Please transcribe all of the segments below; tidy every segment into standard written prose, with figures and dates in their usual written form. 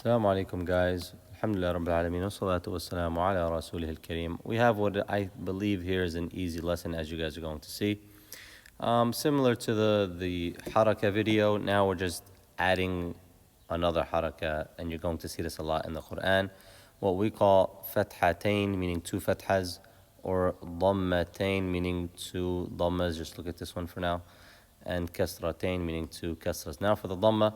Assalamu alaikum guys. Alhamdulillah Rabbil Alameen. Wassalatu wassalamu ala rasulihil kareem. We have what I believe here is an easy lesson, as you guys are going to see. Similar to the haraka video, now we're just adding another haraka, and you're going to see this a lot in the Quran. What we call fathatain, meaning two fathas, or dhammatain, meaning two dhammas. Just look at this one for now. And kasratain, meaning two kasras. Now for the dhamma,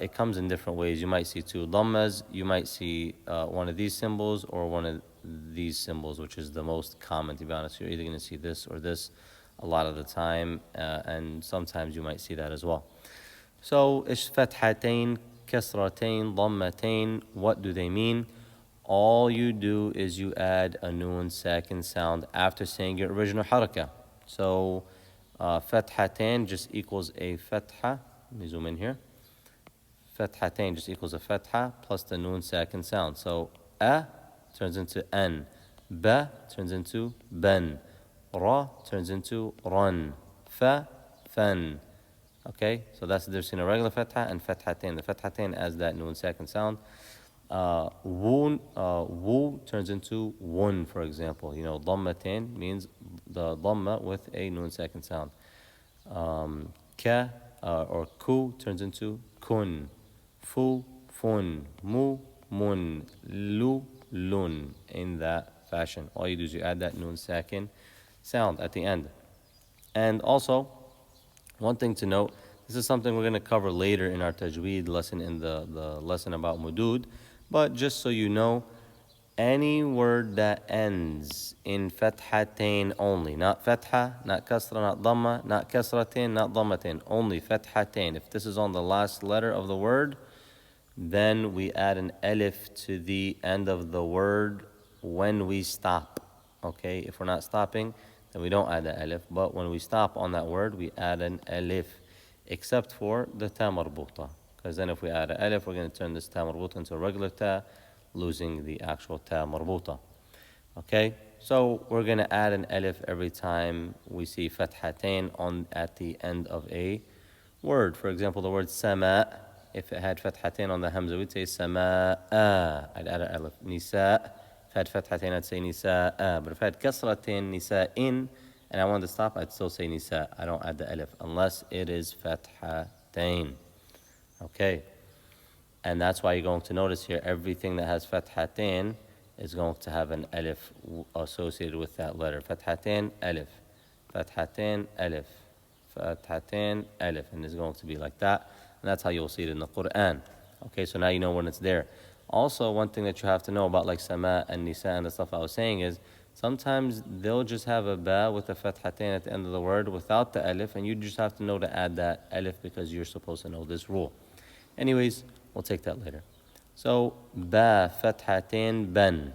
it comes in different ways. You might see two dhammas, you might see one of these symbols or one of these symbols, which is the most common, to be honest. You're either going to see this or this a lot of the time, and sometimes you might see that as well. So, ish fathatain, kasratain, dhammatain, what do they mean? All you do is you add a noon sakin sound after saying your original haraka. So, fathatain just equals a fatha. Let me zoom in here. Fathatain just equals a fatha plus the noon sakin sound. So a turns into an, ba turns into ban, ra turns into run, fa fan. Okay, so that's the difference between a regular fatha and fathatain. The fathatain has that noon sakin sound. Wu turns into wun, for example. You know, dhammatain means the dhamma with a noon sakin sound. Ka or ku turns into kun. Fu, fun, mu, mun, lu, lun, in that fashion. All you do is you add that noon sakin sound at the end. And also, one thing to note, this is something we're going to cover later in our tajweed lesson, in the lesson about mudud. But just so you know, any word that ends in fathatain only, not fatha, not kasra, not dhamma, not kasratain, not dhammatain, only fathatain. If this is on the last letter of the word, then we add an alif to the end of the word when we stop. Okay, if we're not stopping, then we don't add the alif. But when we stop on that word, we add an alif, except for the ta marbuta. Because then if we add an alif, we're going to turn this ta marbuta into a regular ta, losing the actual ta marbuta. Okay, so we're going to add an alif every time we see fathatain at the end of a word. For example, the word sama. If it had fathatain on the hamza, we'd say sama'a. I'd add an alif. Nisa. If it had fathatain, I'd say nisa'a. But if I had kasratain, nisa'in, and I wanted to stop, I'd still say nisa. I don't add the alif unless it is fathatain. Okay. And that's why you're going to notice here, everything that has fathatain is going to have an alif associated with that letter. Fathatain, alif. Fathatain, alif. Fathatain, alif. And it's going to be like that. And that's how you'll see it in the Quran. Okay, so now you know when it's there. Also, one thing that you have to know about like sama and nisa and the stuff I was saying is sometimes they'll just have a ba with a fathatain at the end of the word without the alif, and you just have to know to add that alif because you're supposed to know this rule. Anyways, we'll take that later. So, ba fathatain ban,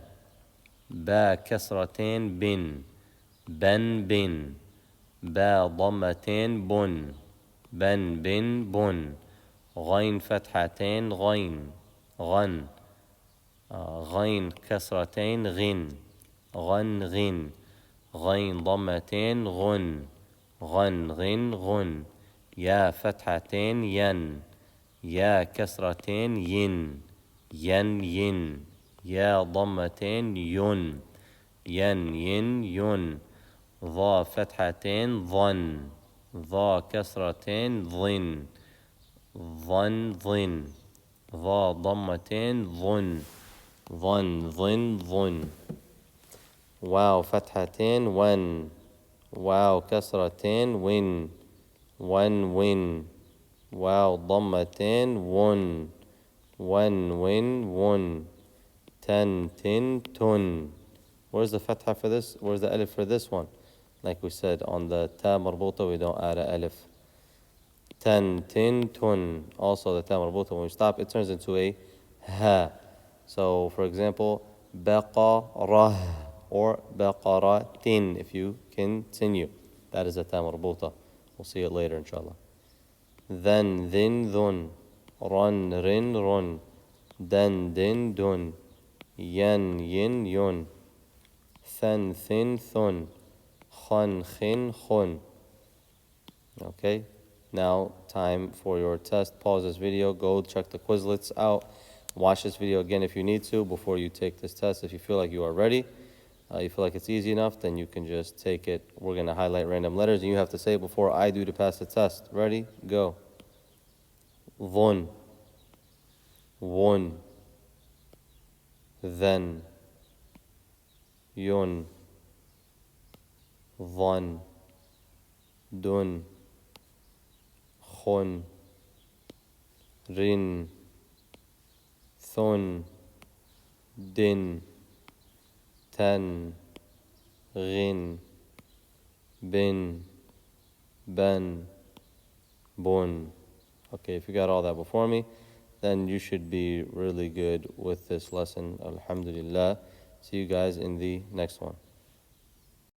ba kasratain bin, ban bin, ba dhammatain bun, ban bin bun. غين فتحتين غين غن غين كسرتين غن غن غن غين ضمتين غن غن غن غن يا فتحتين ين يا كسرتين ين ين ين يا ضمتين ين ين ين ين ضا فتحتين ظن ضا كسرتين ظن ظن ظن ضا ضمتين ظن ظن ظن ظن واو فتحتين ون واو كسرتين ون ون ون واو ضمتين ون ون ون ون تن تن تن. Where's the fatha for this? Where's the alif for this one? Like we said, on the ta marbuta we don't add a alif. Ten, tin, tun. Also, the ta marbuta, when we stop, it turns into a ha. So, for example, baqarah or baqaratin, if you continue. That is a ta marbuta. We'll see it later, inshallah. Then, din, dun. Run, rin, run. Dan, din, dun. Yan, yin, yun. Than, thin, thun. Khun, khin, khun. Okay. Now, time for your test. Pause this video, go check the Quizlets out. Watch this video again if you need to before you take this test. If you feel like you are ready, you feel like it's easy enough, then you can just take it. We're going to highlight random letters, and you have to say it before I do to pass the test. Ready? Go. Von, won, then, yun, von, dun, khun, rin, thun, din, ten, ghin, bin, ben, bun. Okay, if you got all that before me, then you should be really good with this lesson. Alhamdulillah. See you guys in the next one.